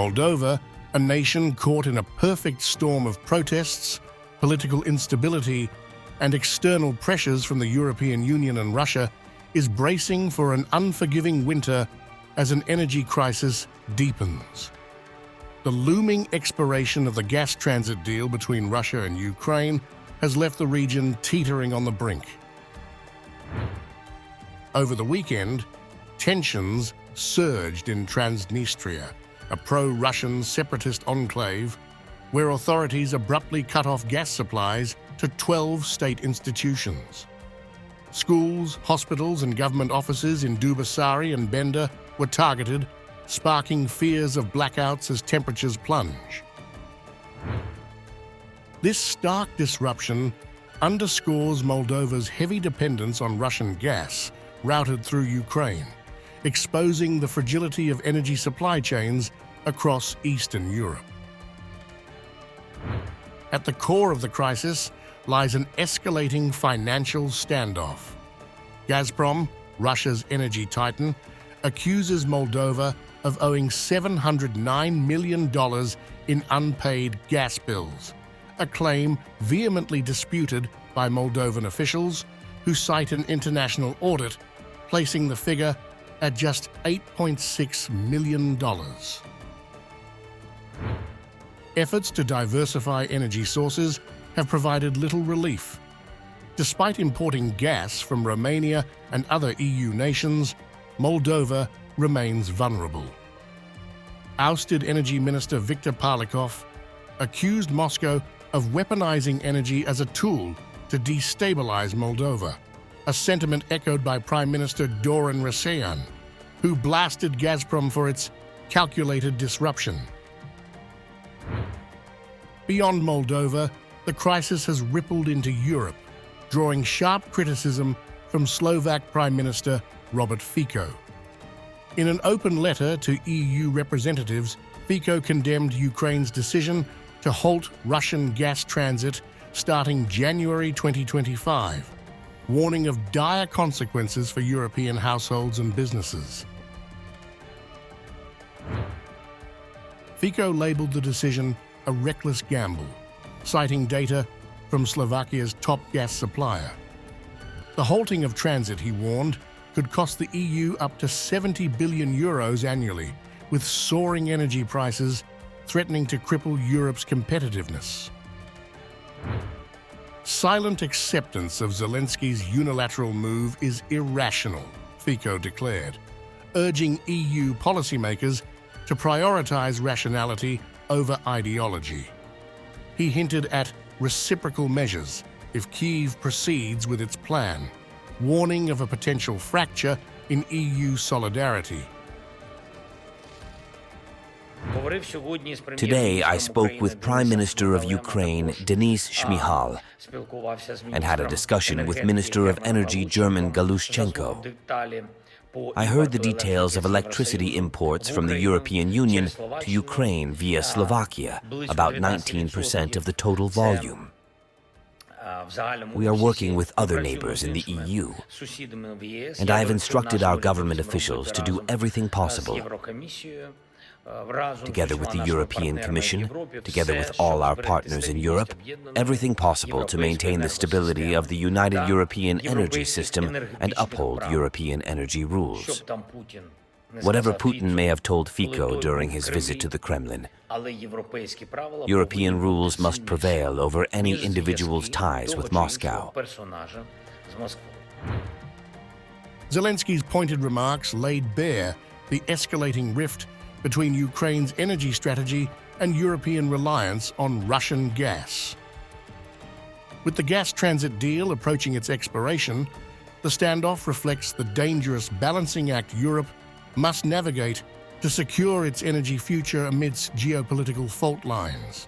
Moldova, a nation caught in a perfect storm of protests, political instability, and external pressures from the European Union and Russia, is bracing for an unforgiving winter as an energy crisis deepens. The looming expiration of the gas transit deal between Russia and Ukraine has left the region teetering on the brink. Over the weekend, tensions surged in Transnistria, a pro-Russian separatist enclave, where authorities abruptly cut off gas supplies to 12 state institutions. Schools, hospitals, and government offices in Dubasari and Bender were targeted, sparking fears of blackouts as temperatures plunge. This stark disruption underscores Moldova's heavy dependence on Russian gas routed through Ukraine, exposing the fragility of energy supply chains across Eastern Europe. At the core of the crisis lies an escalating financial standoff. Gazprom, Russia's energy titan, accuses Moldova of owing $709 million in unpaid gas bills, a claim vehemently disputed by Moldovan officials who cite an international audit placing the figure at just $8.6 million. Efforts to diversify energy sources have provided little relief. Despite importing gas from Romania and other EU nations, Moldova remains vulnerable. Ousted Energy Minister Viktor Parlikov accused Moscow of weaponizing energy as a tool to destabilize Moldova, a sentiment echoed by Prime Minister Doran Rasean, who blasted Gazprom for its calculated disruption. Beyond Moldova, the crisis has rippled into Europe, drawing sharp criticism from Slovak Prime Minister Robert Fico. In an open letter to EU representatives, Fico condemned Ukraine's decision to halt Russian gas transit starting January 2025, warning of dire consequences for European households and businesses. Fico labeled the decision a reckless gamble, citing data from Slovakia's top gas supplier. The halting of transit, he warned, could cost the EU up to 70 billion euros annually, with soaring energy prices threatening to cripple Europe's competitiveness. Silent acceptance of Zelensky's unilateral move is irrational, Fico declared, urging EU policymakers to prioritize rationality over ideology. He hinted at reciprocal measures if Kyiv proceeds with its plan, warning of a potential fracture in EU solidarity. Today, I spoke with Prime Minister of Ukraine, Denis Shmyhal, and had a discussion with Minister of Energy German Galushchenko. I heard the details of electricity imports from the European Union to Ukraine via Slovakia, about 19% of the total volume. We are working with other neighbors in the EU, and I have instructed our government officials to do everything possible, together with the European Commission, together with all our partners in Europe, everything possible to maintain the stability of the united European energy system and uphold European energy rules. Whatever Putin may have told Fico during his visit to the Kremlin, European rules must prevail over any individual's ties with Moscow. Zelensky's pointed remarks laid bare the escalating rift between Ukraine's energy strategy and European reliance on Russian gas. With the gas transit deal approaching its expiration, the standoff reflects the dangerous balancing act Europe must navigate to secure its energy future amidst geopolitical fault lines.